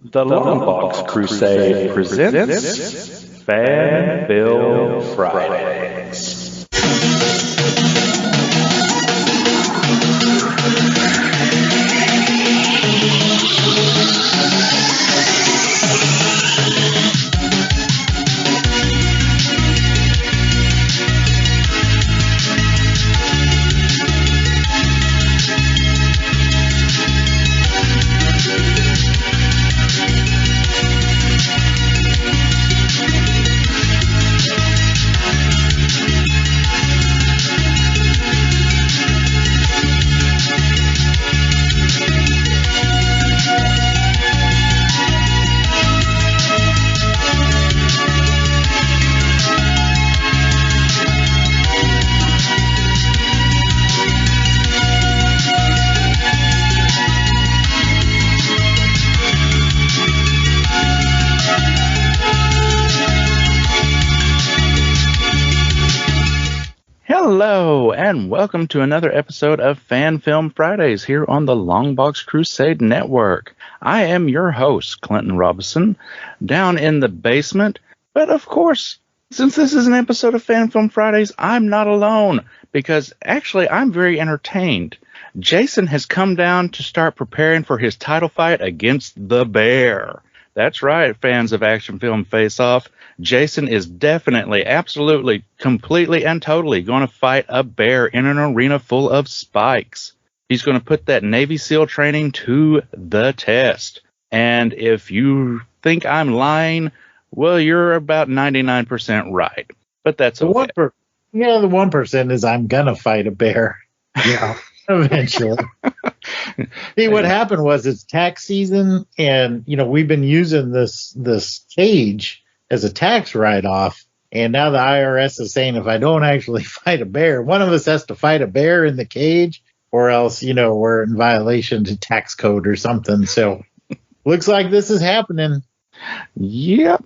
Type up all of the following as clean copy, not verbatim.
The Longbox Crusade presents FanFilmFridays. Hello, and welcome to another episode of Fan Film Fridays here on the Longbox Crusade Network. I am your host, Clinton Robinson, down in the basement. But of course, since this is an episode of Fan Film Fridays, I'm not alone, because actually I'm very entertained. Jason has come down to start preparing for his title fight against the Bear. That's right, fans of Action Film Face Off. Jason is definitely, absolutely, completely, and totally going to fight a bear in an arena full of spikes. He's going to put that Navy SEAL training to the test. And if you think I'm lying, well, you're about 99% right. But that's okay. The 1% is I'm going to fight a bear. Yeah, eventually. See, what happened was it's tax season, and, we've been using this cage as a tax write-off, and now the IRS is saying if I don't actually fight a bear, one of us has to fight a bear in the cage, or else, we're in violation to tax code or something. So looks like this is happening. Yep,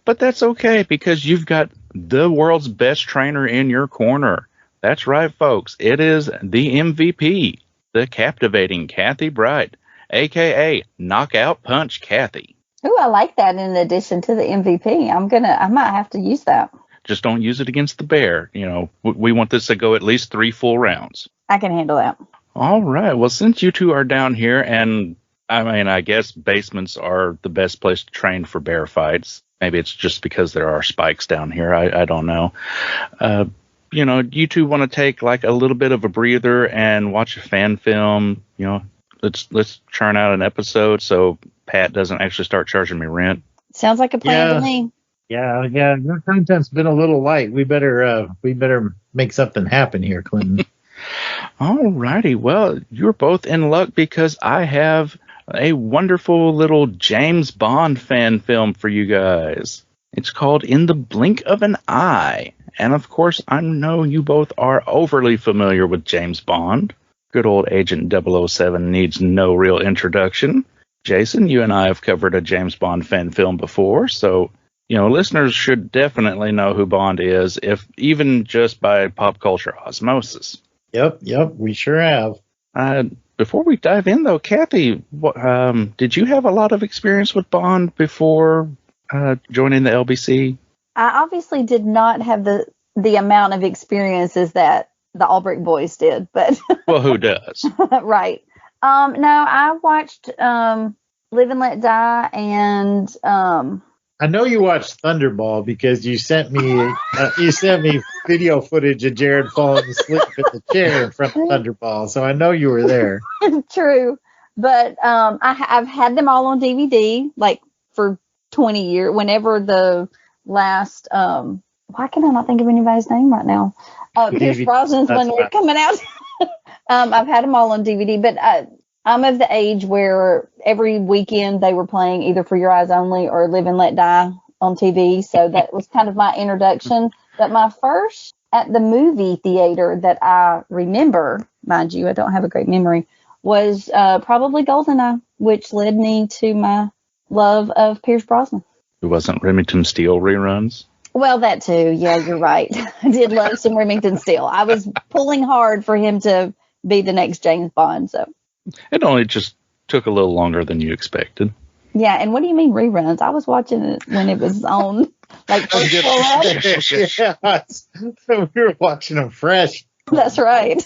but that's okay, because you've got the world's best trainer in your corner. That's right, folks. It is the MVP, the captivating Kathy Bright, a.k.a. Knockout Punch Kathy. Ooh, I like that in addition to the MVP. I might have to use that. Just don't use it against the bear. We want this to go at least 3 full rounds. I can handle that. All right. Well, since you two are down here, and I guess basements are the best place to train for bear fights. Maybe it's just because there are spikes down here. I don't know. You two want to take like a little bit of a breather and watch a fan film. Let's churn out an episode so Pat doesn't actually start charging me rent. Sounds like a plan to me. Yeah. Your content's been a little light. We better make something happen here, Clinton. All righty. Well, you're both in luck because I have a wonderful little James Bond fan film for you guys. It's called In the Blink of an Eye. And of course, I know you both are overly familiar with James Bond. Good old Agent 007 needs no real introduction. Jason, you and I have covered a James Bond fan film before, so, listeners should definitely know who Bond is, if even just by pop culture osmosis. Yep, we sure have. Before we dive in, though, Kathy, did you have a lot of experience with Bond before joining the LBC? I obviously did not have the amount of experiences that the Albrecht boys did, but well, who does? Right. No, I watched Live and Let Die, and I know you watched Thunderball because you sent me video footage of Jared falling asleep in the chair in front of Thunderball, so I know you were there. True, but I've had them all on DVD like for 20 years. Whenever the last why can I not think of anybody's name right now? Pierce Brosnan's one was coming out. I've had them all on DVD, but I'm of the age where every weekend they were playing either For Your Eyes Only or Live and Let Die on TV. So that was kind of my introduction. But my first at the movie theater that I remember, mind you, I don't have a great memory, was probably GoldenEye, which led me to my love of Pierce Brosnan. It wasn't Remington Steele reruns? Well, that too. Yeah, you're right. I did love some Remington Steele. I was pulling hard for him to be the next James Bond. So it only just took a little longer than you expected. Yeah, and what do you mean reruns? I was watching it when it was on, like, first full up. Yeah, we were watching them fresh. That's right.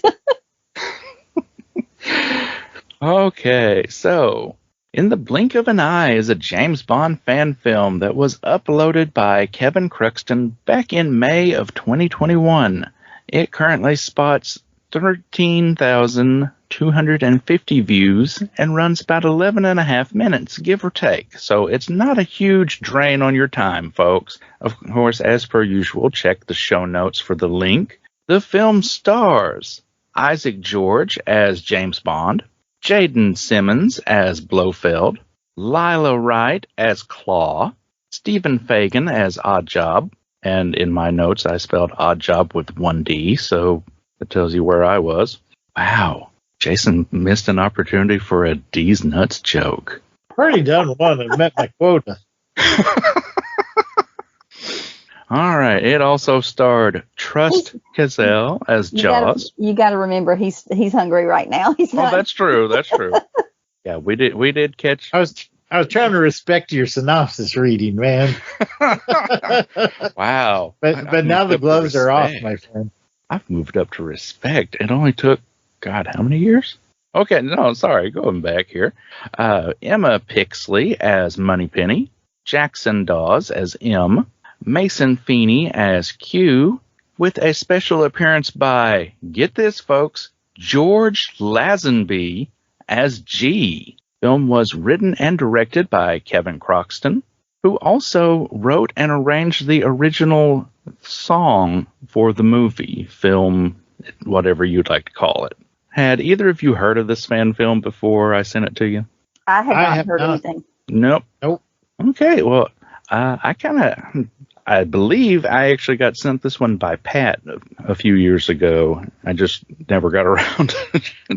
Okay, so In the Blink of an Eye is a James Bond fan film that was uploaded by Kevin Cruxton back in May of 2021. It currently spots 13,250 views and runs about 11 and a half minutes, give or take. So it's not a huge drain on your time, folks. Of course, as per usual, check the show notes for the link. The film stars Isaac George as James Bond, Jaden Simmons as Blofeld, Lila Wright as Claw, Stephen Fagan as Oddjob, and in my notes I spelled Oddjob with one D, so it tells you where I was. Wow, Jason missed an opportunity for a D's nuts joke. Already done one and met my quota. All right, it also starred Trust Kazell as Jaws. You got to remember he's hungry right now. He's not. Oh, that's true. That's true. Yeah, we did catch. I was trying to respect your synopsis reading, man. Wow. But now the gloves are off, my friend. I've moved up to respect. It only took, God, how many years? Okay, no, sorry, going back here. Emma Pixley as Moneypenny, Jackson Dawes as M, Mason Feeney as Q, with a special appearance by, get this, folks, George Lazenby as G. Film was written and directed by Kevin Croxton, who also wrote and arranged the original song for the movie, film, whatever you'd like to call it. Had either of you heard of this fan film before I sent it to you? I have not heard anything. Nope. Okay, well, I believe I actually got sent this one by Pat a few years ago. I just never got around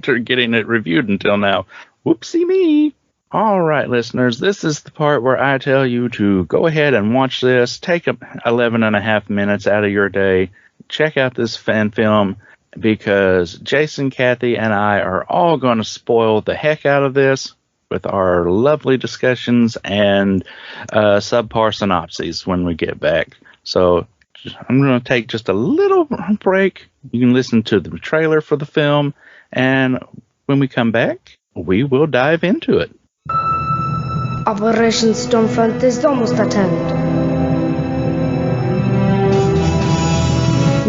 to getting it reviewed until now. Whoopsie me. All right, listeners, this is the part where I tell you to go ahead and watch this. Take 11 and a half minutes out of your day. Check out this fan film because Jason, Kathy, and I are all going to spoil the heck out of this with our lovely discussions and subpar synopses when we get back. So I'm going to take just a little break. You can listen to the trailer for the film, and when we come back, we will dive into it. Operation Stormfront is almost at end.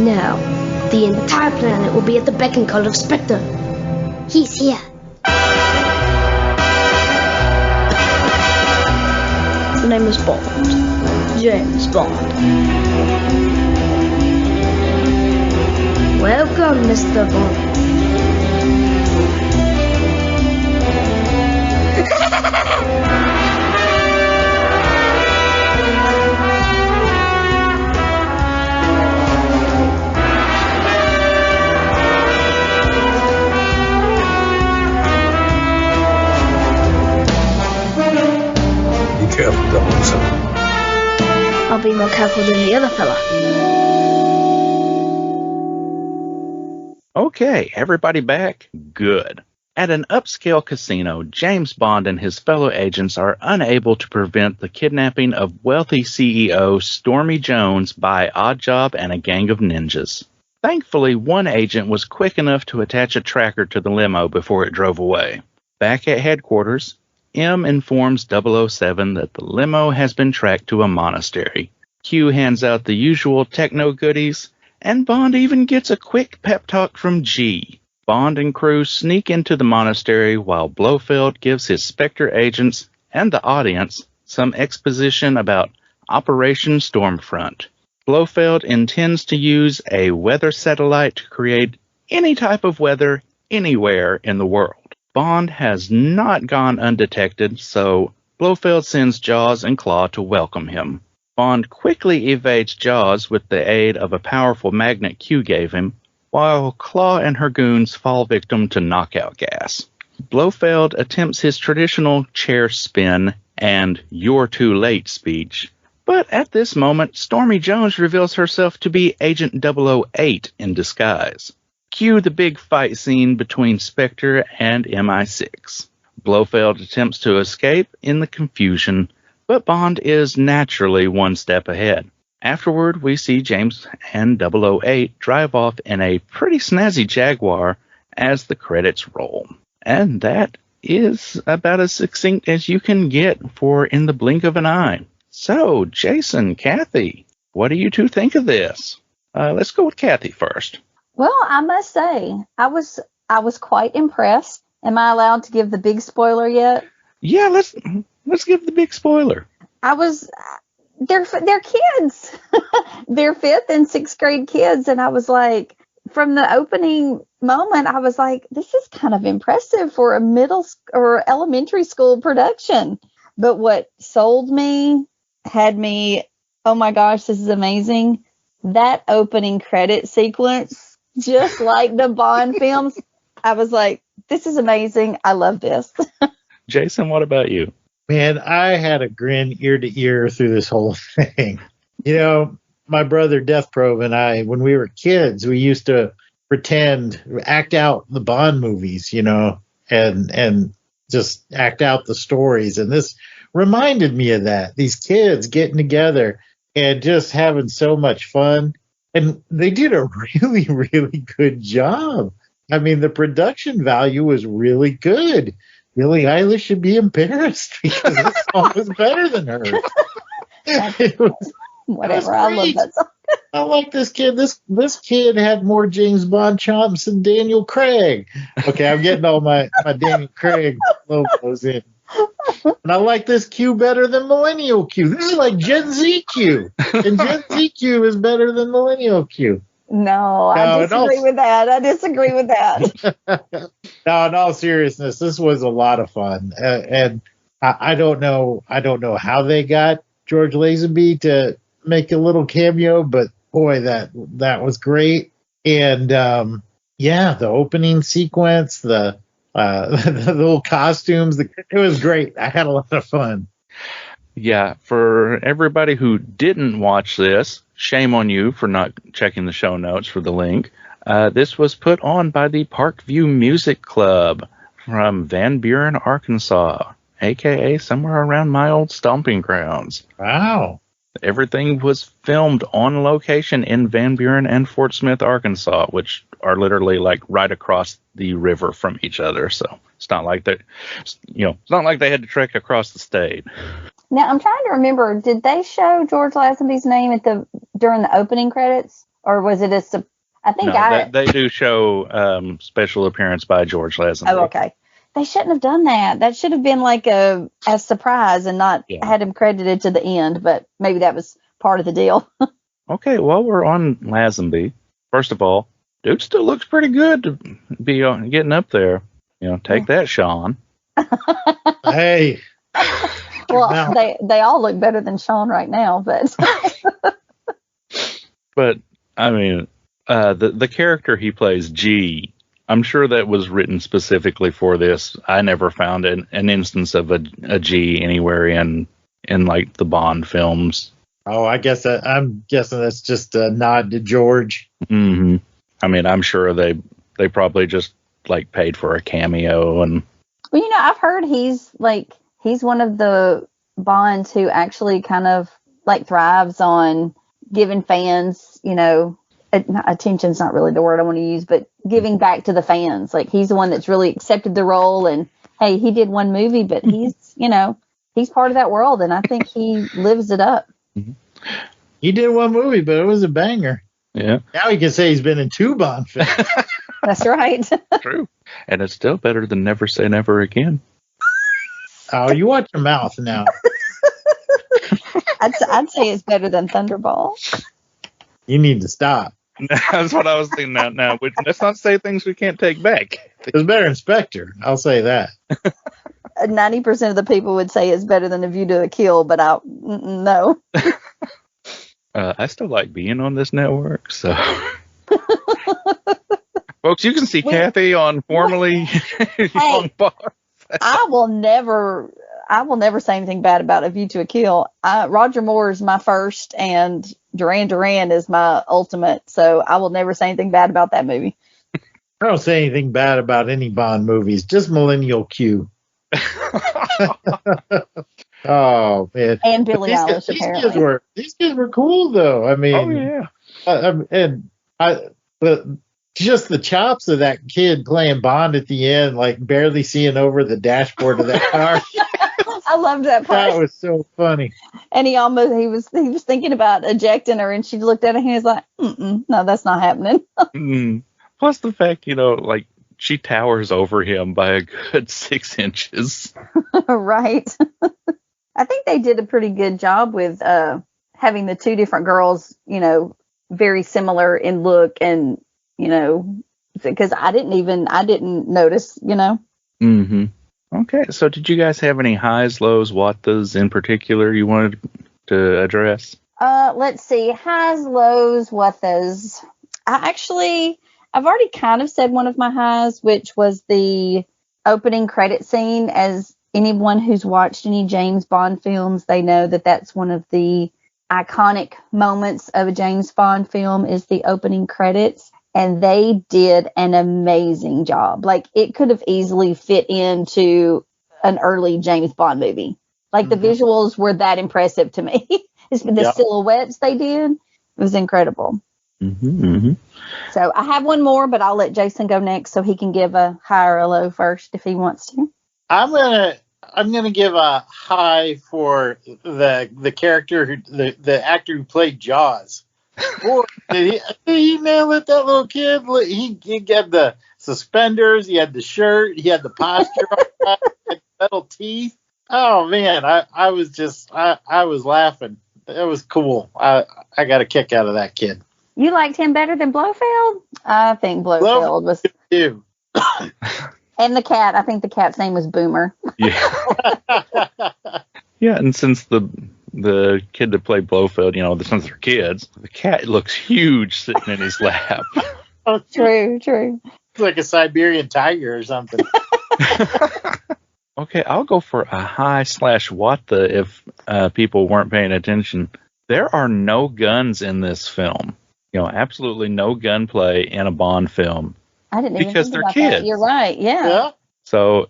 Now, the entire planet will be at the beck and call of Spectre. He's here. The name is Bond. James Bond. Welcome, Mr. Bond. Careful, 007. I'll be more careful than the other fella. Okay, everybody back? Good. At an upscale casino, James Bond and his fellow agents are unable to prevent the kidnapping of wealthy CEO Stormy Jones by Oddjob and a gang of ninjas. Thankfully, one agent was quick enough to attach a tracker to the limo before it drove away. Back at headquarters, M informs 007 that the limo has been tracked to a monastery. Q hands out the usual techno goodies, and Bond even gets a quick pep talk from G. Bond and crew sneak into the monastery while Blofeld gives his Spectre agents and the audience some exposition about Operation Stormfront. Blofeld intends to use a weather satellite to create any type of weather anywhere in the world. Bond has not gone undetected, so Blofeld sends Jaws and Claw to welcome him. Bond quickly evades Jaws with the aid of a powerful magnet Q gave him, while Claw and her goons fall victim to knockout gas. Blofeld attempts his traditional chair spin and "you're too late" speech, but at this moment, Stormy Jones reveals herself to be Agent 008 in disguise. Cue the big fight scene between Spectre and MI6. Blofeld attempts to escape in the confusion, but Bond is naturally one step ahead. Afterward, we see James and 008 drive off in a pretty snazzy Jaguar as the credits roll. And that is about as succinct as you can get for In the Blink of an Eye. So, Jason, Kathy, what do you two think of this? Let's go with Kathy first. Well, I must say, I was quite impressed. Am I allowed to give the big spoiler yet? Yeah, let's give the big spoiler. They're kids. They're 5th and 6th grade kids. And I was like, from the opening moment, I was like, this is kind of impressive for a middle or elementary school production. But what sold me, had me, oh my gosh, this is amazing. That opening credit sequence, just like the Bond films, I was like, this is amazing. I love this. Jason, what about you? Man, I had a grin ear to ear through this whole thing. You know, my brother Death Probe and I, when we were kids, we used to act out the Bond movies, you know, and just act out the stories. And this reminded me of that. These kids getting together and just having so much fun. And they did a really, really good job. I mean, the production value was really good. Billie Eilish should be embarrassed because this song was better than her. Whatever, I love that song. I like this kid. This kid had more James Bond chops than Daniel Craig. Okay, I'm getting all my Daniel Craig logos in. And I like this Q better than Millennial Q. This is like Gen Z Q. And Gen Z Q is better than Millennial Q. No, I disagree with that. No, in all seriousness, this was a lot of fun. And I don't know how they got George Lazenby to make a little cameo, but boy, that was great. And yeah, the opening sequence, the little costumes, it was great. I had a lot of fun. Yeah, for everybody who didn't watch this, shame on you for not checking the show notes for the link. This was put on by the Parkview Music Club from Van Buren, Arkansas, a.k.a. somewhere around my old stomping grounds. Wow. Everything was filmed on location in Van Buren and Fort Smith, Arkansas, which are literally like right across the river from each other. So it's not like they had to trek across the state. Now I'm trying to remember. Did they show George Lazenby's name during the opening credits, or was it they do show special appearance by George Lazenby. Oh, okay. They shouldn't have done that. That should have been like a surprise and not had him credited to the end, but maybe that was part of the deal. Okay, well, we're on Lazenby. First of all, dude still looks pretty good to be getting up there. You know, take that, Sean. Hey. Well, they all look better than Sean right now, but. But, I mean, the character he plays, G, I'm sure that was written specifically for this. I never found an instance of a G anywhere in like the Bond films. Oh, I'm guessing that's just a nod to George. Mm-hmm. I mean, I'm sure they probably just like paid for a cameo and. Well, I've heard he's one of the Bonds who actually kind of like thrives on giving fans, attention's not really the word I want to use, but giving back to the fans. Like he's the one that's really accepted the role, and hey, he did one movie, but he's part of that world, and I think he lives it up. He did one movie, but it was a banger. Yeah. Now he can say he's been in 2 Bond films. That's right. True. And it's still better than Never Say Never Again. Oh, you watch your mouth now. I'd say it's better than Thunderball. You need to stop. That's what I was thinking. Now, let's not say things we can't take back. It was better than Spectre. I'll say that. 90% of the people would say it's better than A View to a Kill, but no. I still like being on this network, so. Folks, you can see Kathy on formerly Longbox. I will never say anything bad about A View to a Kill. Roger Moore is my first, and Duran Duran is my ultimate. So I will never say anything bad about that movie. I don't say anything bad about any Bond movies, just Millennial Q. Oh man! And Billie Eilish, apparently. These kids were cool though. I mean, Oh yeah. But just the chops of that kid playing Bond at the end, like barely seeing over the dashboard of that car. I loved that part. That was so funny. And he was thinking about ejecting her, and she looked at him and he was like, no, that's not happening. Plus the fact, like she towers over him by a good 6 inches. Right. I think they did a pretty good job with having the two different girls, very similar in look, and because I didn't notice. Mm-hmm. Okay, so did you guys have any highs, lows, wattas in particular you wanted to address? Let's see, highs, lows, wattas. I've already kind of said one of my highs, which was the opening credit scene. As anyone who's watched any James Bond films, they know that that's one of the iconic moments of a James Bond film is the opening credits. And they did an amazing job. Like, it could have easily fit into an early James Bond movie. Like, the visuals were that impressive to me. The silhouettes they did, it was incredible. So I have one more, but I'll let Jason go next so he can give a high or a low first if he wants to. I'm gonna give a high for the character the actor who played Jaws. Boy, did he nail it, that little kid. He had the suspenders, he had the shirt, he had the posture, he had the metal teeth. Oh man, I was laughing. It was cool. I got a kick out of that kid. You liked him better than Blofeld? I think Blofeld was. You. And the cat. I think the cat's name was Boomer. Yeah. Yeah, and since the kid that played Blofeld, since they're kids, the cat looks huge sitting in his lap. Oh, true. It's like a Siberian tiger or something. Okay, I'll go for a high/watta if people weren't paying attention. There are no guns in this film. Absolutely no gunplay in a Bond film. I didn't even because think they're about kids. That. You're right. Yeah. So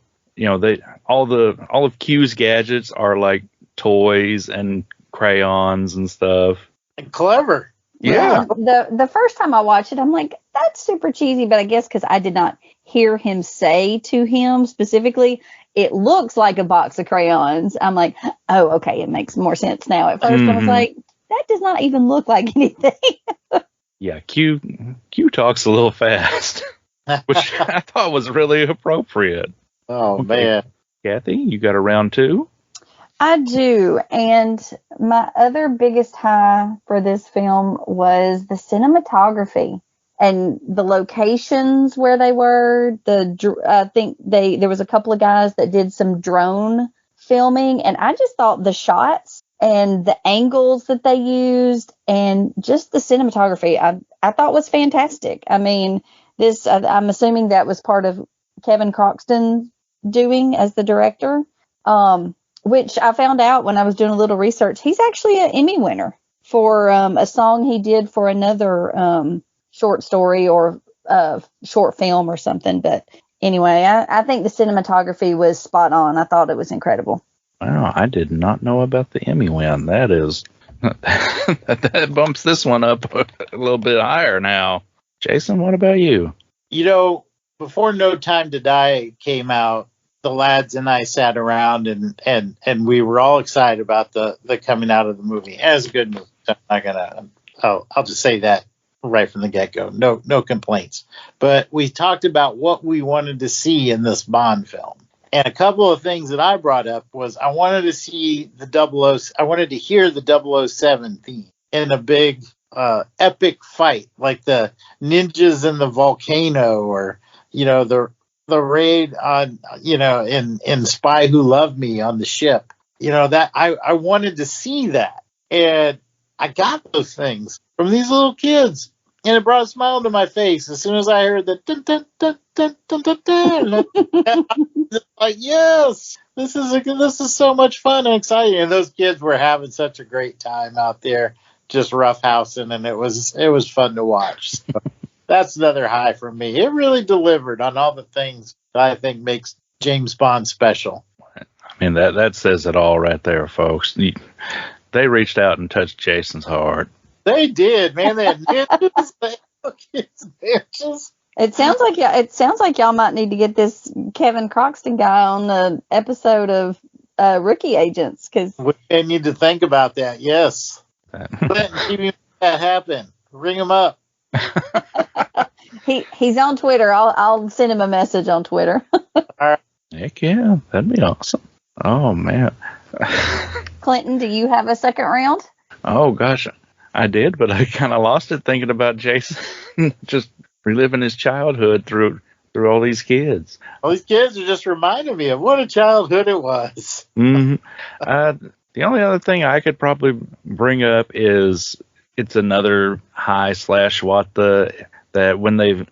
all of Q's gadgets are like toys and crayons and stuff. And clever. Yeah. The first time I watched it, I'm like, that's super cheesy. But I guess because I did not hear him say to him specifically, it looks like a box of crayons. I'm like, oh, okay, it makes more sense now. At first, I was like, that does not even look like anything. Yeah, Q talks a little fast, which I thought was really appropriate. Oh, okay. Man. Kathy, you got a round two? I do. And my other biggest high for this film was the cinematography and the locations where they were. I think there was a couple of guys that did some drone filming, and I just thought the shots and the angles that they used and just the cinematography, I thought was fantastic. I mean, I'm assuming that was part of Kevin Croxton doing as the director, which I found out when I was doing a little research. He's actually an Emmy winner for a song he did for another short story or short film or something. But anyway, I think the cinematography was spot on. I thought it was incredible. Wow, I did not know about the Emmy win. That is, that bumps this one up a little bit higher now. Jason, what about you? Before No Time to Die came out, the lads and I sat around and we were all excited about the coming out of the movie. As a good movie, I'll just say that right from the get-go. No complaints. But we talked about what we wanted to see in this Bond film. And a couple of things that I brought up was I wanted to see I wanted to hear the 007 theme in a big epic fight, like the ninjas in the volcano, or the raid on in Spy Who Loved Me on the ship. That I wanted to see that, and I got those things from these little kids. And it brought a smile to my face as soon as I heard the dun, dun, dun, dun, dun, dun, dun. Like, yes, this is so much fun and exciting. And those kids were having such a great time out there, just roughhousing, and it was fun to watch. So that's another high from me. It really delivered on all the things that I think makes James Bond special. mean, that says it all right there, folks. They reached out and touched Jason's heart. They did, man. They had ninjas. They're just... It sounds like y'all might need to get this Kevin Croxton guy on the episode of Rookie Agents, because we need to think about that. Yes, Clinton, keep him that happen. Ring him up. he's on Twitter. I'll send him a message on Twitter. All right. Heck yeah, that'd be awesome. Oh man. Clinton, do you have a second round? Oh gosh, I did, but I kind of lost it thinking about Jason just reliving his childhood through all these kids. All these kids are just reminding me of what a childhood it was. Mm-hmm. The only other thing I could probably bring up is it's another high/what that when they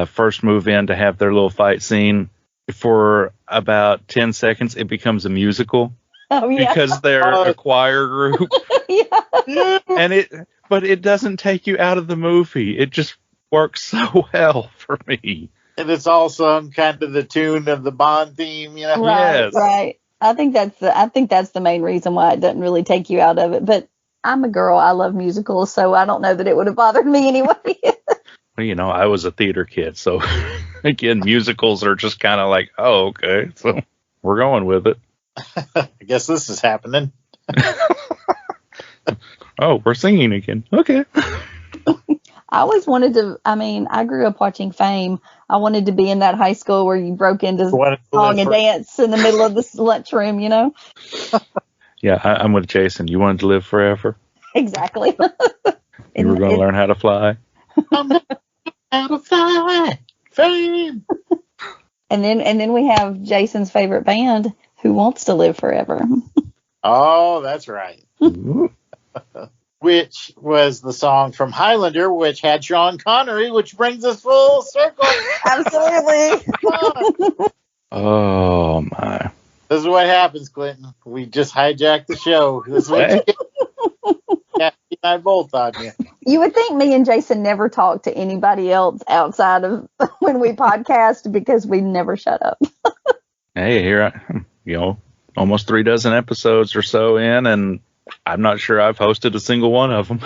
first move in to have their little fight scene, for about 10 seconds it becomes a musical. Oh yeah, because they're a choir group. Yeah. But it doesn't take you out of the movie. It just works so well for me. And it's also kind of the tune of the Bond theme, you know. Right, right. I think that's the main reason why it doesn't really take you out of it. But I'm a girl. I love musicals, so I don't know that it would have bothered me anyway. Well, you know, I was a theater kid, so again, musicals are just kind of like, oh, okay, so we're going with it. I guess this is happening. Oh, we're singing again. Okay. I always wanted to, I grew up watching Fame. I wanted to be in that high school where you broke into song and dance in the middle of the lunchroom, you know? Yeah, I'm with Jason. You wanted to live forever? Exactly. You were going to learn how to fly? How to fly. Fame. And then we have Jason's favorite band, Who Wants to Live Forever. Oh, that's right. Which was the song from Highlander, which had Sean Connery, which brings us full circle. Absolutely. Oh, my. This is what happens, Clinton. We just hijacked the show. This is what you get. Yeah, I bolt on you. You would think me and Jason never talk to anybody else outside of when we podcast because we never shut up. Hey, here almost 36 episodes or so in, and I'm not sure I've hosted a single one of them.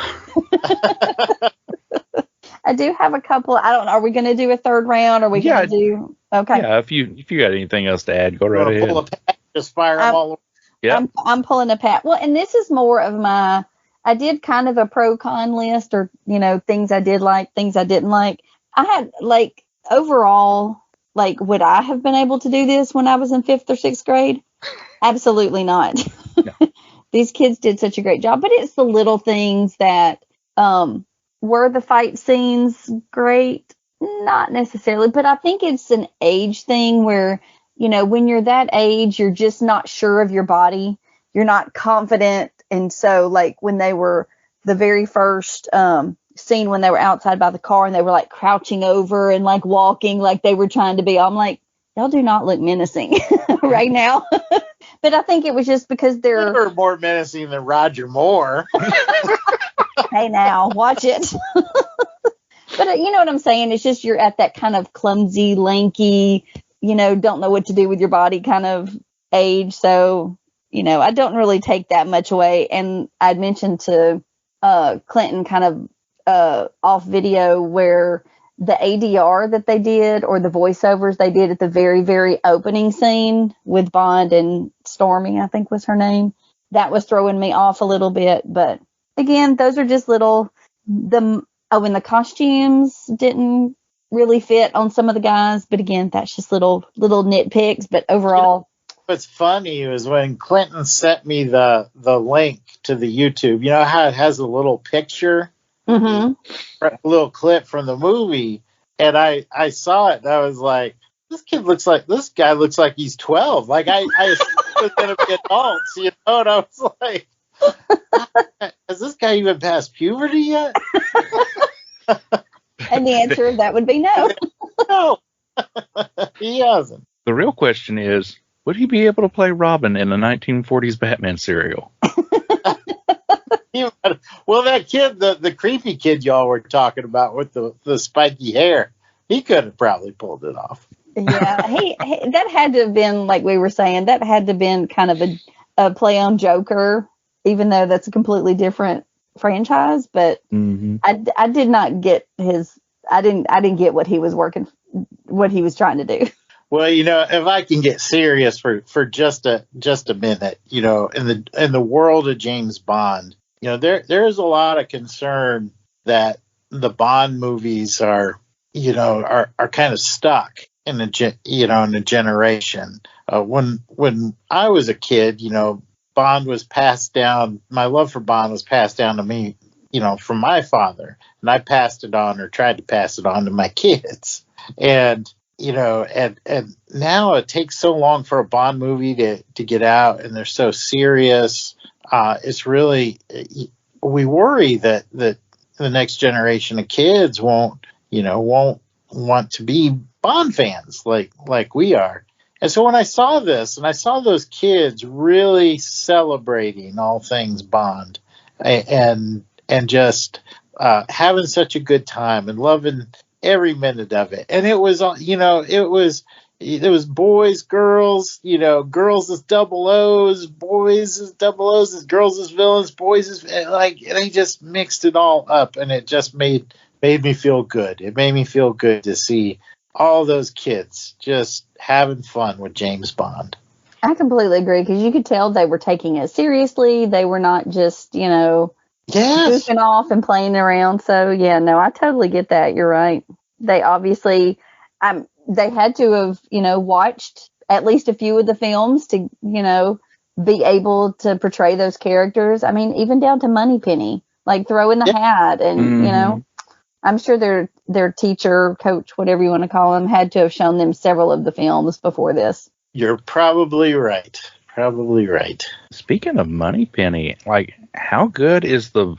I do have a couple. I don't know. Are we going to do a third round? Or are we going to do? Okay. Yeah. If you got anything else to add, go right ahead. Pull a pack, just fire them all over. Yeah. I'm pulling a pat. Well, and this is more of I did kind of a pro-con list, or, things I did like, things I didn't like. I had, overall, would I have been able to do this when I was in 5th or 6th grade? Absolutely not. No. These kids did such a great job, but it's the little things that, were the fight scenes great? Not necessarily, but I think it's an age thing where, when you're that age, you're just not sure of your body. You're not confident. And so, when they were the very first scene when they were outside by the car and they were crouching over and walking like they were trying to be, I'm like, y'all do not look menacing right now. But I think it was just because they're more menacing than Roger Moore. Hey, now watch it. But you know what I'm saying? It's just you're at that kind of clumsy, lanky, don't know what to do with your body kind of age. So, I don't really take that much away. And I'd mentioned to Clinton kind of off video where the ADR that they did, or the voiceovers they did at the very, very opening scene with Bond and Stormy, I think was her name, that was throwing me off a little bit. But again, those are just and the costumes didn't really fit on some of the guys. But again, that's just little nitpicks. But overall, what's funny was when Clinton sent me the link to the YouTube. You know how it has a little picture, a little clip from the movie, and I saw it and I was like, this guy looks like he's 12. Like I was gonna be adults, and I was like, has this guy even passed puberty yet? And the answer of that would be no. No, he hasn't. The real question is, would he be able to play Robin in a 1940s Batman serial? Well, that kid, the creepy kid y'all were talking about with the spiky hair, he could have probably pulled it off. Yeah, that had to have been, like we were saying, that had to have been kind of a play on Joker, even though that's a completely different franchise. But I did not get I didn't get what he was trying to do. Well, if I can get serious for just a minute, in the world of James Bond, there is a lot of concern that the Bond movies are kind of stuck in a generation. When I was a kid, Bond was passed down. My love for Bond was passed down to me, from my father, and I passed it on, or tried to pass it on, to my kids. And and now it takes so long for a Bond movie to get out, and they're so serious. It's really, we worry that the next generation of kids won't want to be Bond fans like we are. And so when I saw this, and I saw those kids really celebrating all things Bond, and just having such a good time and loving every minute of it. And it was, it was boys, girls, girls as double O's, boys as double O's, as girls as villains, boys as, they just mixed it all up, and it just made me feel good. It made me feel good to see all those kids just having fun with James Bond. I completely agree, because you could tell they were taking it seriously. They were not just, goofing off and playing around. So, yeah, no, I totally get that. You're right. They obviously, they had to have, watched at least a few of the films to, be able to portray those characters. I mean, even down to Moneypenny, like Throw in the Hat, and, I'm sure their teacher, coach, whatever you want to call them, had to have shown them several of the films before this. You're probably right. Probably right. Speaking of Moneypenny, how good is the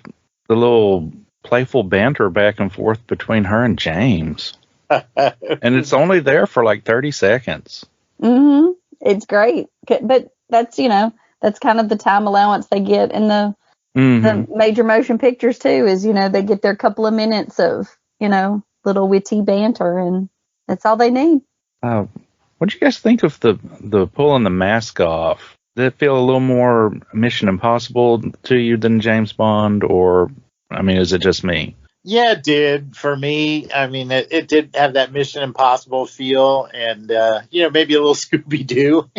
little playful banter back and forth between her and James? And it's only there for 30 seconds. It's great. But that's, that's kind of the time allowance they get in the major motion pictures too, is, they get their couple of minutes of, little witty banter, and that's all they need. What do you guys think of the pulling the mask off? Did it feel a little more Mission Impossible to you than James Bond, or, is it just me? Yeah, it did for me. I mean, it did have that Mission Impossible feel, and maybe a little Scooby-Doo.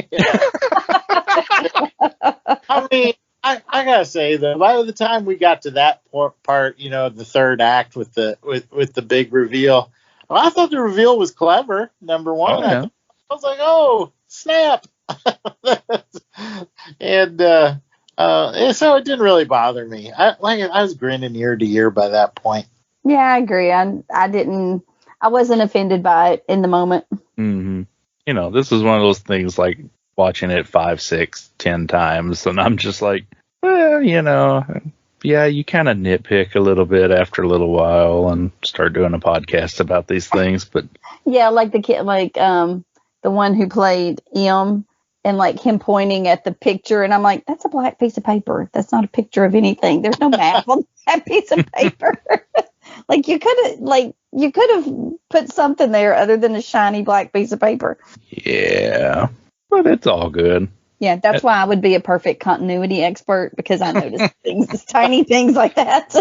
I gotta say though, by the time we got to that part, the third act with the big reveal, I thought the reveal was clever. Number one, I was like, oh snap, and so it didn't really bother me. I was grinning ear to ear by that point. Yeah, I agree. I wasn't offended by it in the moment. This is one of those things like watching it 5, 6, 10 times, and I'm just like, well, yeah, you kind of nitpick a little bit after a little while and start doing a podcast about these things. But yeah, like the kid, the one who played M, and him pointing at the picture, and I'm like, that's a black piece of paper. That's not a picture of anything. There's no map on that piece of paper. You could have put something there other than a shiny black piece of paper. Yeah, but it's all good. Yeah, that's why I would be a perfect continuity expert, because I notice tiny things like that.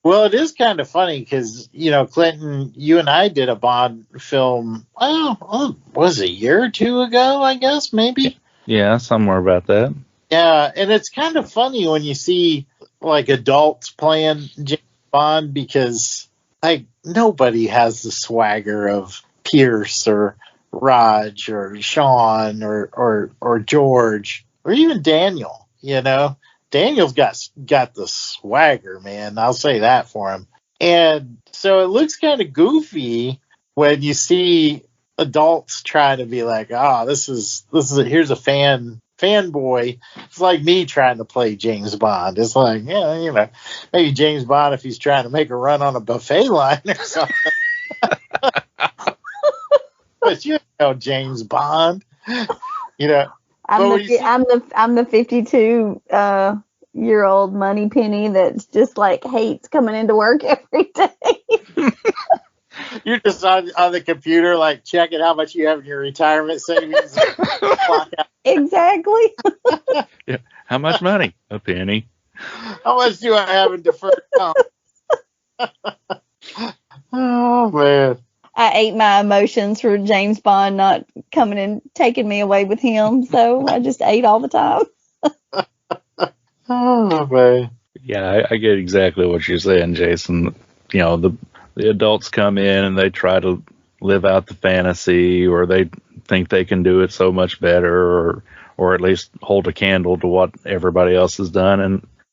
Well, it is kind of funny because, Clinton, you and I did a Bond film, was it a year or two ago, I guess, maybe? Yeah, somewhere about that. Yeah, and it's kind of funny when you see, adults playing James Bond, because, nobody has the swagger of Pierce or Raj or Sean or George or even Daniel. Daniel's got the swagger, man. I'll say that for him. And so it looks kind of goofy when you see adults trying to be like, here's a fanboy. It's like me trying to play James Bond. It's like, maybe James Bond if he's trying to make a run on a buffet line or something. But James Bond, I'm the 52-year-old Moneypenny that's just hates coming into work every day. You're just on the computer, like checking how much you have in your retirement savings. Clock out. Exactly. Yeah. How much money? A penny. How much do I have in deferred comp? Oh man. I ate my emotions for James Bond not coming and taking me away with him, so I just ate all the time. Oh man. Yeah, I get exactly what you're saying, Jason. You know, the adults come in and they try to live out the fantasy, or they think they can do it so much better, or at least hold a candle to what everybody else has done,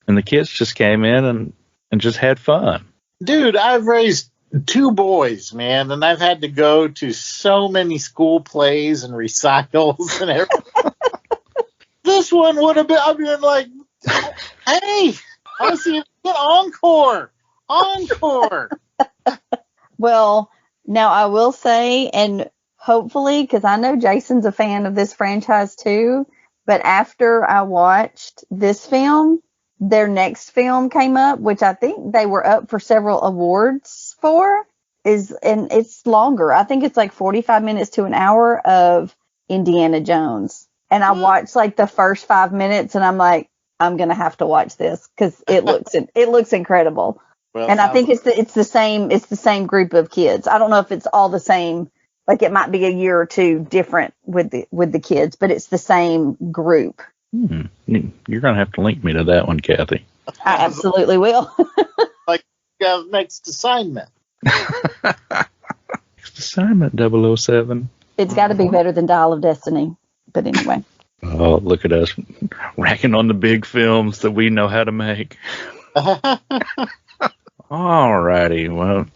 and the kids just came in and just had fun. Dude, I've raised 2 boys, man, and I've had to go to so many school plays and recitals and everything. This one would have been, I've been like, hey, I want to see an encore. Well, now I will say, and hopefully, because I know Jason's a fan of this franchise too, but after I watched this film, their next film came up, which I think they were up for several awards for, and it's longer. I think it's like 45 minutes to an hour of Indiana Jones. And I watched like the first 5 minutes, and I'm like, I'm gonna have to watch this because it looks incredible. Well, and I think it's the same group of kids. I don't know if it's all the same. Like it might be a year or two different with the kids, but it's the same group. You're gonna have to link me to that one, Kathy. I absolutely will. Like next assignment. Next assignment, 007. It's got to be better than Dial of Destiny. But anyway. Oh, look at us racking on the big films that we know how to make. All righty. Well,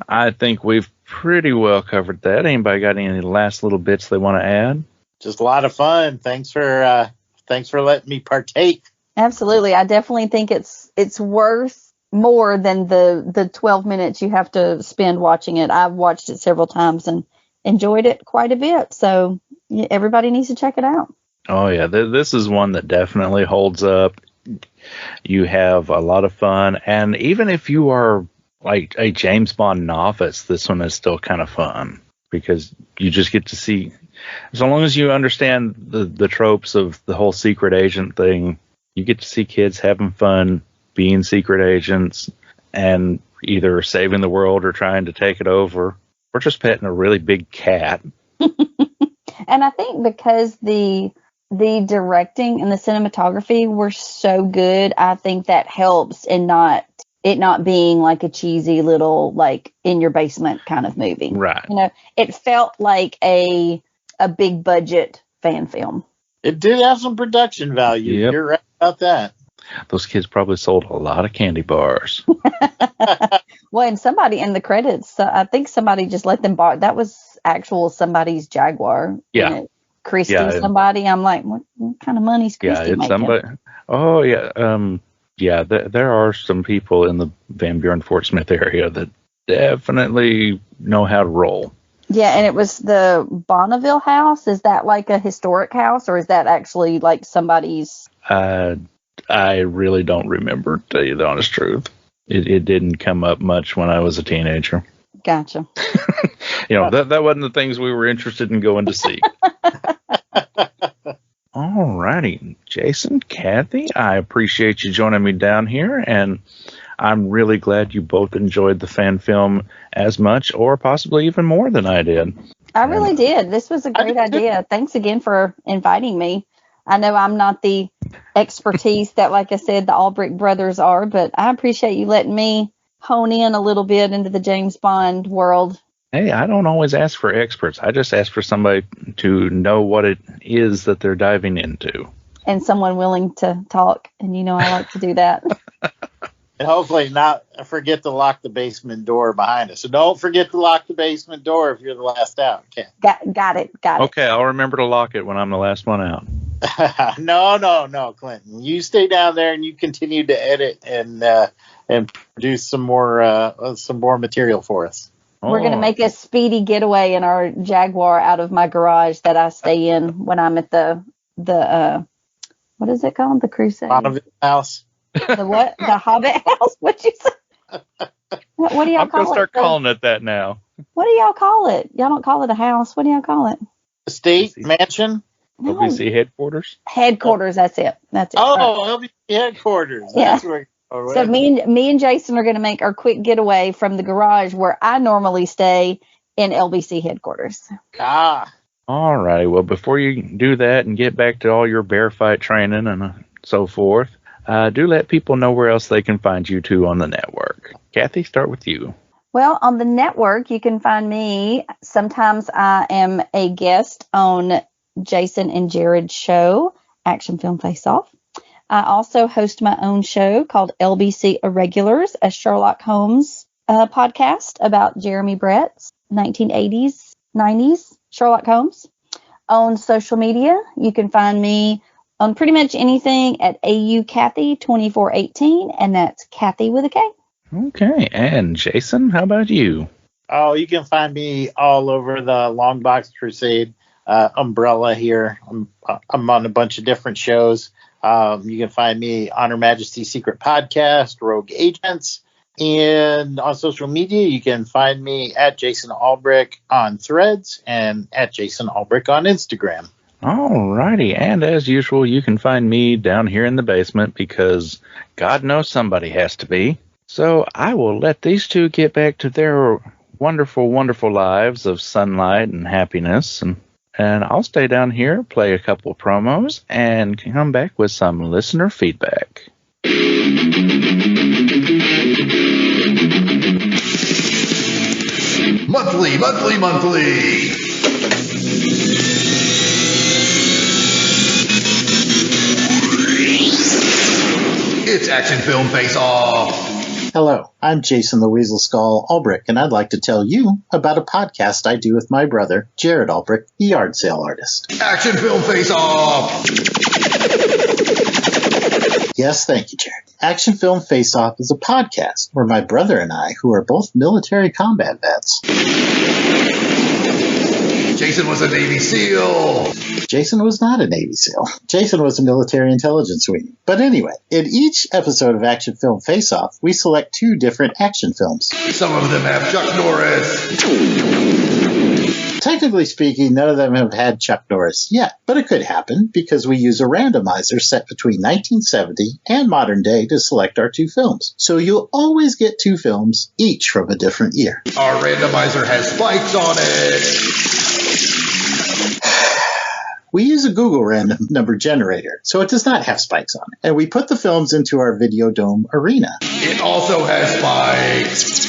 I think we've pretty well covered that. Anybody got any last little bits they want to add? Just a lot of fun. Thanks for letting me partake. Absolutely. I definitely think it's worth more than the 12 minutes you have to spend watching it. I've watched it several times and enjoyed it quite a bit. So everybody needs to check it out. Oh, yeah. This is one that definitely holds up. You have a lot of fun. And even if you are like a James Bond novice, this one is still kind of fun because you just get to see, so long as you understand the tropes of the whole secret agent thing, you get to see kids having fun being secret agents and either saving the world or trying to take it over or just petting a really big cat. And I think because the directing and the cinematography were so good, I think that helps in not being like a cheesy little like in your basement kind of movie. Right. You know, it felt like a big budget fan film. It did have some production value. Yep. You're right about that. Those kids probably sold a lot of candy bars. Well, and somebody in the credits, I think somebody just let them borrow. That was actual somebody's Jaguar. Yeah. You know, Christie, Yeah, somebody. I'm like, what kind of money's Christie Yeah, it's making? somebody. Oh, yeah. Yeah, there are some people in the Van Buren Fort Smith area that definitely know how to roll. Yeah, and it was the Bonneville house. Is that like a historic house, or is that actually like somebody's? I really don't remember, to tell you the honest truth. It didn't come up much when I was a teenager. Gotcha. You know, that wasn't the things we were interested in going to see. All righty. Jason, Kathy, I appreciate you joining me down here, and I'm really glad you both enjoyed the fan film as much or possibly even more than I did. I really did. This was a great idea. Thanks again for inviting me. I know I'm not the expertise that, like I said, the Albrick brothers are, but I appreciate you letting me hone in a little bit into the James Bond world. Hey, I don't always ask for experts. I just ask for somebody to know what it is that they're diving into. And someone willing to talk. And you know I like to do that. And hopefully not forget to lock the basement door behind us. So don't forget to lock the basement door if you're the last out. Okay. Got it. Okay, I'll remember to lock it when I'm the last one out. No, Clinton. You stay down there and you continue to edit and produce some more material for us. We're going to make a speedy getaway in our Jaguar out of my garage that I stay in when I'm at the what is it called? The Crusade house. The what? The Hobbit house? What'd you say? What do y'all call it? I'm going to start calling it that now. What do y'all call it? Y'all don't call it a house. What do y'all call it? Estate, mansion. No. LBC headquarters. Headquarters. That's it. That's it. Oh, LBC headquarters. Yeah. That's where. Oh, So me and Jason are going to make our quick getaway from the garage where I normally stay in LBC headquarters. All right. Well, before you do that and get back to all your bear fight training and so forth, do let people know where else they can find you two on the network. Kathy, start with you. Well, on the network, you can find me. Sometimes I am a guest on Jason and Jared's show, Action Film Face Off. I also host my own show called LBC Irregulars, a Sherlock Holmes podcast about Jeremy Brett's 1980s, 90s Sherlock Holmes. On social media, you can find me on pretty much anything at AUKathy2418, and that's Kathy with a K. Okay. And Jason, how about you? Oh, you can find me all over the Longbox Crusade umbrella here. I'm on a bunch of different shows. You can find me on Her Majesty's Secret Podcast, Rogue Agents, and on social media, you can find me at Jason Albrick on Threads and at Jason Albrick on Instagram. All righty. And as usual, you can find me down here in the basement because God knows somebody has to be. So I will let these two get back to their wonderful, wonderful lives of sunlight and happiness. And I'll stay down here, play a couple promos, and come back with some listener feedback. Monthly. It's Action Film Face Off. Hello, I'm Jason the Weasel Skull Albrick, and I'd like to tell you about a podcast I do with my brother, Jared Albrick, the yard sale artist. Action Film Face Off. Yes, thank you, Jared. Action Film Face Off is a podcast where my brother and I, who are both military combat vets. Jason was a Navy SEAL. Jason was not a Navy SEAL. Jason was a military intelligence weenie. But anyway, in each episode of Action Film Face Off, we select 2 different action films. Some of them have Chuck Norris. Technically speaking, none of them have had Chuck Norris yet, but it could happen because we use a randomizer set between 1970 and modern day to select our 2 films. So you'll always get 2 films, each from a different year. Our randomizer has spikes on it. We use a Google random number generator, so it does not have spikes on it. And we put the films into our Videodome arena. It also has spikes.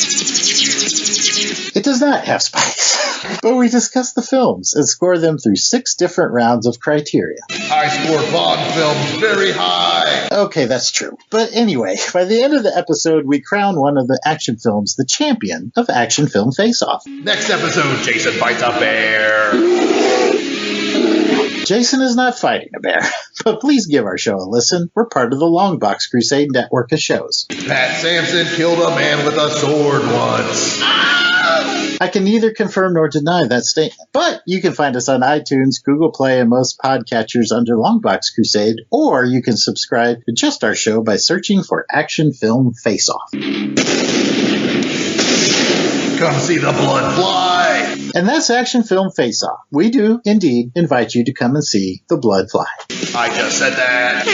It does not have spikes. But we discuss the films and score them through 6 different rounds of criteria. I score Bond films very high. Okay, that's true. But anyway, by the end of the episode, we crown one of the action films the champion of Action Film Face-Off. Next episode, Jason fights a bear. Jason is not fighting a bear, but please give our show a listen. We're part of the Longbox Crusade Network of shows. Pat Sampson killed a man with a sword once. I can neither confirm nor deny that statement. But you can find us on iTunes, Google Play, and most podcatchers under Longbox Crusade, or you can subscribe to just our show by searching for Action Film Face-Off. Come see the blood fly. And that's Action Film Face-Off. We do, indeed, invite you to come and see the blood fly. I just said that.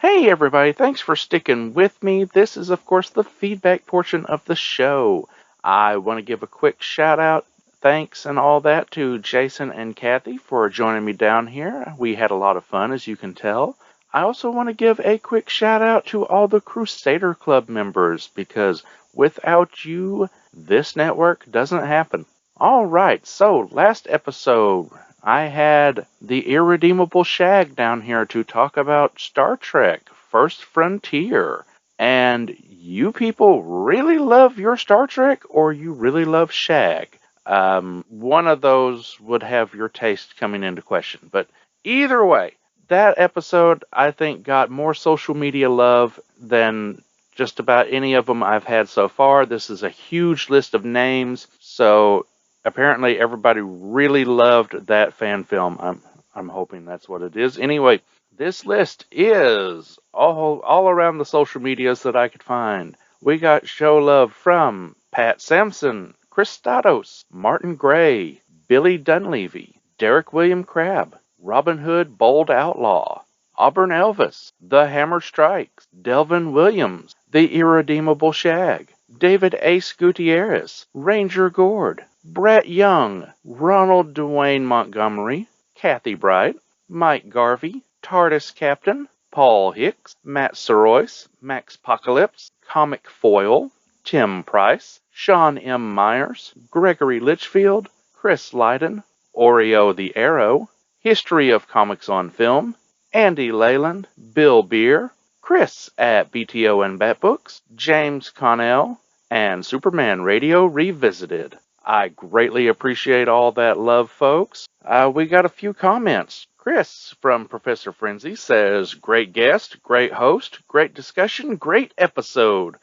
Hey everybody, thanks for sticking with me. This is of course the feedback portion of the show. I want to give a quick shout out, thanks and all that to Jason and Kathy for joining me down here. We had a lot of fun, as you can tell. I also want to give a quick shout out to all the Crusader Club members, because without you, this network doesn't happen. Alright, so last episode, I had the irredeemable Shag down here to talk about Star Trek First Frontier. And you people really love your Star Trek, or you really love Shag? One of those would have your taste coming into question. But either way, that episode, I think, got more social media love than just about any of them I've had so far. This is a huge list of names, so apparently everybody really loved that fan film. I'm hoping that's what it is. Anyway, This list is all around the social medias that I could find. We got show love from Pat Sampson, Chris Statos, Martin Gray, Billy Dunleavy, Derek William Crabb, Robin Hood Bold Outlaw, Auburn Elvis, The Hammer Strikes, Delvin Williams, The Irredeemable Shag, David Ace Gutierrez, Ranger Gord, Brett Young, Ronald Dwayne Montgomery, Kathy Bright, Mike Garvey, TARDIS Captain, Paul Hicks, Matt Sorois, Max Apocalypse, Comic Foil, Tim Price, Sean M. Myers, Gregory Litchfield, Chris Lydon, Oreo the Arrow, History of Comics on Film, Andy Leyland, Bill Beer, Chris at BTO and Batbooks, James Connell, and Superman Radio Revisited. I greatly appreciate all that love, folks. We got a few comments. Chris from Professor Frenzy says, great guest, great host, great discussion, great episode.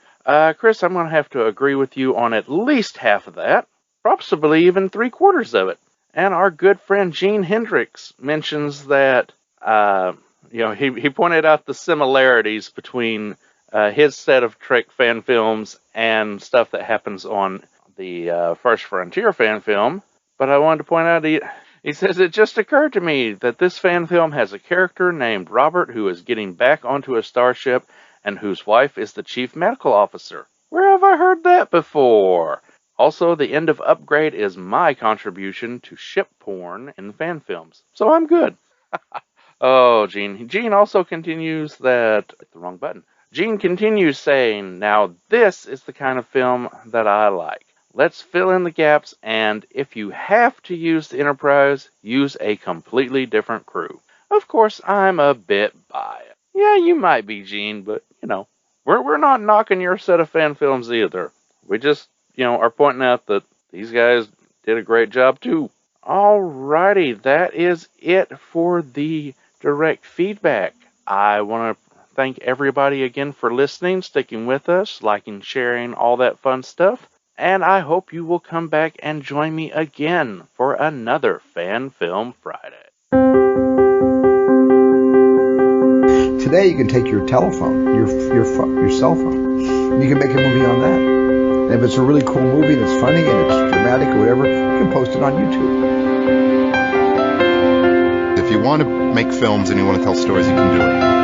Chris, I'm going to have to agree with you on at least half of that, possibly even 3/4 of it. And our good friend Gene Hendricks mentions that, he pointed out the similarities between his set of Trek fan films and stuff that happens on the First Frontier fan film. But I wanted to point out, he says, it just occurred to me that this fan film has a character named Robert who is getting back onto a starship and whose wife is the chief medical officer. Where have I heard that before? Also, the end of Upgrade is my contribution to ship porn in fan films. So I'm good. Oh, Gene. Gene also continues that... the wrong button. Gene continues saying, now this is the kind of film that I like. Let's fill in the gaps, and if you have to use the Enterprise, use a completely different crew. Of course, I'm a bit biased. Yeah, you might be, Gene, but, we're not knocking your set of fan films either. We just, are pointing out that these guys did a great job, too. Alrighty, that is it for the direct feedback. I want to thank everybody again for listening, sticking with us, liking, sharing, all that fun stuff. And I hope you will come back and join me again for another Fan Film Friday. Today you can take your telephone, your cell phone, and you can make a movie on that. And if it's a really cool movie that's funny and it's dramatic or whatever, you can post it on YouTube. If you want to make films and you want to tell stories, you can do it.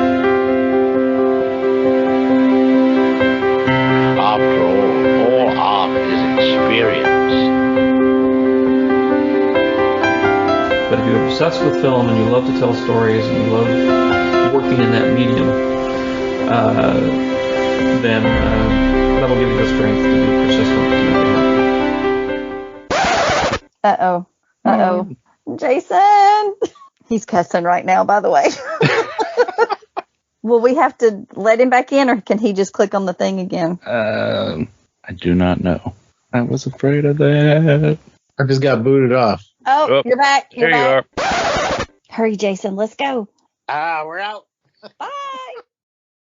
After all art is experience. But if you're obsessed with film and you love to tell stories and you love working in that medium, then that'll give you the strength to be persistent. Uh-oh. Jason! He's cussing right now, by the way. Will we have to let him back in, or can he just click on the thing again? I do not know. I was afraid of that. I just got booted off. Oh, you're back. There you are. Hurry, Jason. Let's go. We're out. Bye.